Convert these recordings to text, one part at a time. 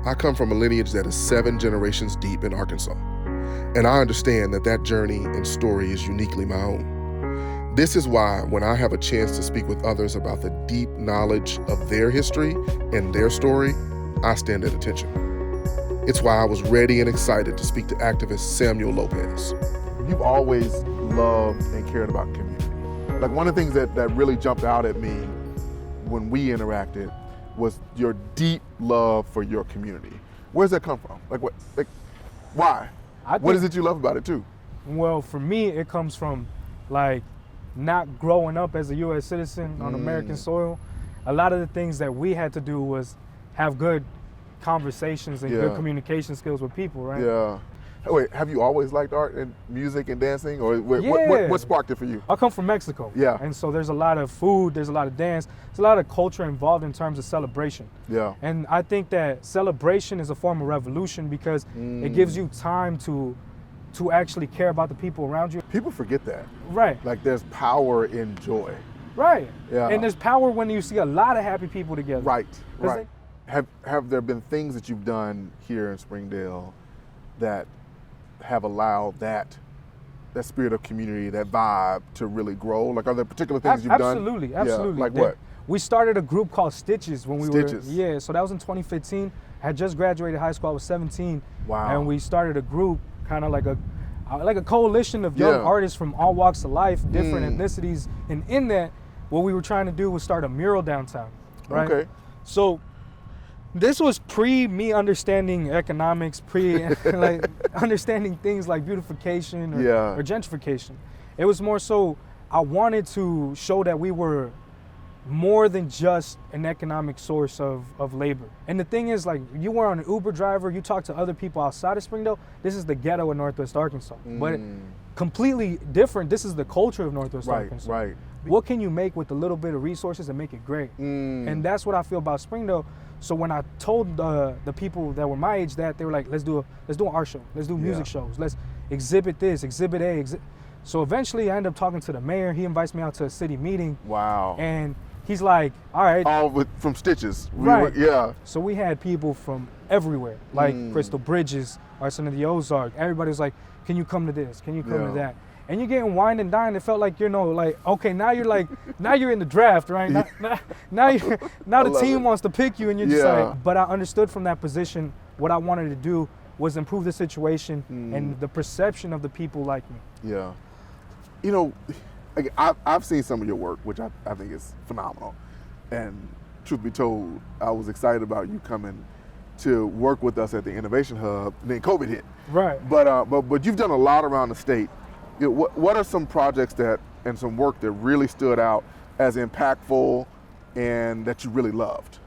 I come from a lineage that is 7 generations deep in Arkansas, and I understand that journey and story is uniquely my own. This is why when I have a chance to speak with others about the deep knowledge of their history and their story, I stand at attention. It's why I was ready and excited to speak to activist Samuel Lopez. You've always loved and cared about community. Like one of the things that really jumped out at me when we interacted was your deep love for your community. Where's that come from? Why? What is it you love about it too? Well, for me, it comes from not growing up as a U.S. citizen on American soil. A lot of the things that we had to do was have good conversations and good communication skills with people, right? Yeah. Wait, have you always liked art and music and dancing, or what sparked it for you? I come from Mexico. Yeah. And so there's a lot of food, there's a lot of dance, there's a lot of culture involved in terms of celebration. Yeah. And I think that celebration is a form of revolution because it gives you time to actually care about the people around you. People forget that. Right. Like there's power in joy. Right. Yeah. And there's power when you see a lot of happy people together. Right. Right. Have there been things that you've done here in Springdale that have allowed that spirit of community, that vibe to really grow? Like, are there particular things you've done? Absolutely. Yeah. Like what? We started a group called Stitches when we Stitches. were, yeah, so that was in 2015. I had just graduated high school, I was 17. Wow. And we started a group, kind of like a coalition of young artists from all walks of life, different ethnicities. And in that, what we were trying to do was start a mural downtown, right? Okay. So this was pre me understanding economics, understanding things like beautification or gentrification. It was more so I wanted to show that we were more than just an economic source of labor. And the thing is, like, you were an Uber driver, you talk to other people outside of Springdale, this is the ghetto of Northwest Arkansas. But completely different, this is the culture of Northwest Arkansas. Right. What can you make with a little bit of resources and make it great? And that's what I feel about Springdale. So when I told the people that were my age that, they were like, let's do an art show, let's do music shows, let's exhibit this, exhibit A. So eventually I ended up talking to the mayor. He invites me out to a city meeting. Wow. And he's like, all right. All from Stitches. Right. Yeah. So we had people from everywhere, like Crystal Bridges, Arson of the Ozark. Everybody was like, can you come to this? Can you come to that? And you're getting wined and dined. It felt like, okay, now you're in the draft, right? Now the team wants to pick you, and you're just like, but I understood from that position what I wanted to do was improve the situation and the perception of the people like me. Yeah. I've seen some of your work, which I think is phenomenal. And truth be told, I was excited about you coming to work with us at the Innovation Hub, and then COVID hit. Right. But you've done a lot around the state. What are some projects and some work that really stood out as impactful and that you really loved?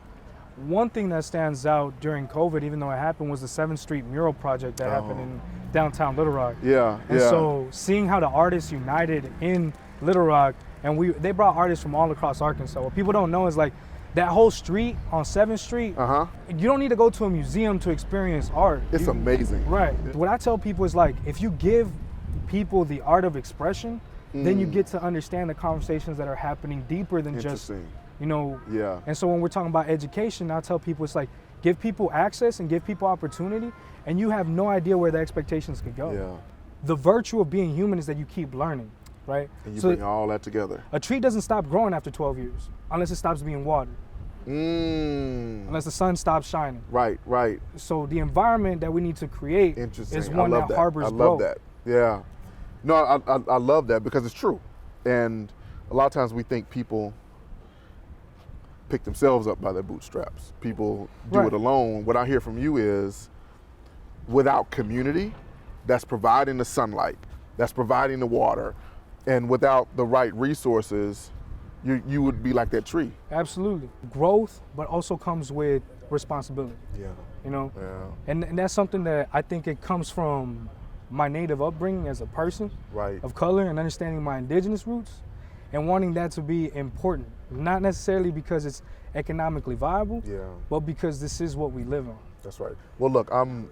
One thing that stands out during COVID, even though it happened, was the 7th Street Mural Project that happened in downtown Little Rock. Yeah. And so seeing how the artists united in Little Rock, and they brought artists from all across Arkansas. What people don't know is like that whole street on 7th Street, you don't need to go to a museum to experience art. It's amazing. Right. What I tell people is like, if you give people the art of expression, then you get to understand the conversations that are happening deeper than just, And so when we're talking about education, I tell people it's like, give people access and give people opportunity, and you have no idea where the expectations could go. Yeah. The virtue of being human is that you keep learning, right? And you bring all that together. A tree doesn't stop growing after 12 years, unless it stops being watered. Unless the sun stops shining. Right. So the environment that we need to create is one that harbors growth. I love that. Yeah. No, I love that because it's true. And a lot of times we think people pick themselves up by their bootstraps. People do it alone. What I hear from you is without community that's providing the sunlight, that's providing the water, and without the right resources, you would be like that tree. Absolutely. Growth, but also comes with responsibility. Yeah. Yeah. And that's something that I think it comes from my native upbringing as a person of color and understanding my indigenous roots and wanting that to be important. Not necessarily because it's economically viable, but because this is what we live on. That's right. Well, look, I'm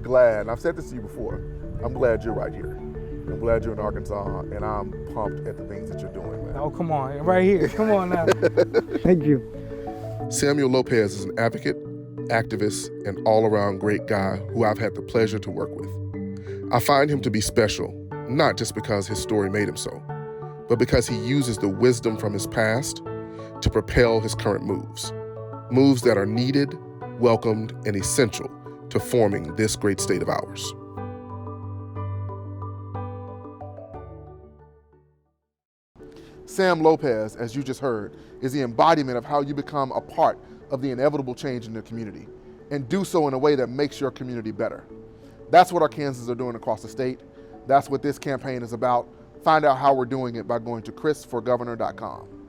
glad, and I've said this to you before, I'm glad you're right here. I'm glad you're in Arkansas, and I'm pumped at the things that you're doing, man. Oh, come on, right here. Come on now. Thank you. Samuel Lopez is an advocate, activist, and all-around great guy who I've had the pleasure to work with. I find him to be special, not just because his story made him so, but because he uses the wisdom from his past to propel his current moves. Moves that are needed, welcomed, and essential to forming this great state of ours. Sam Lopez, as you just heard, is the embodiment of how you become a part of the inevitable change in the community and do so in a way that makes your community better. That's what Arkansans are doing across the state. That's what this campaign is about. Find out how we're doing it by going to chrisforgovernor.com.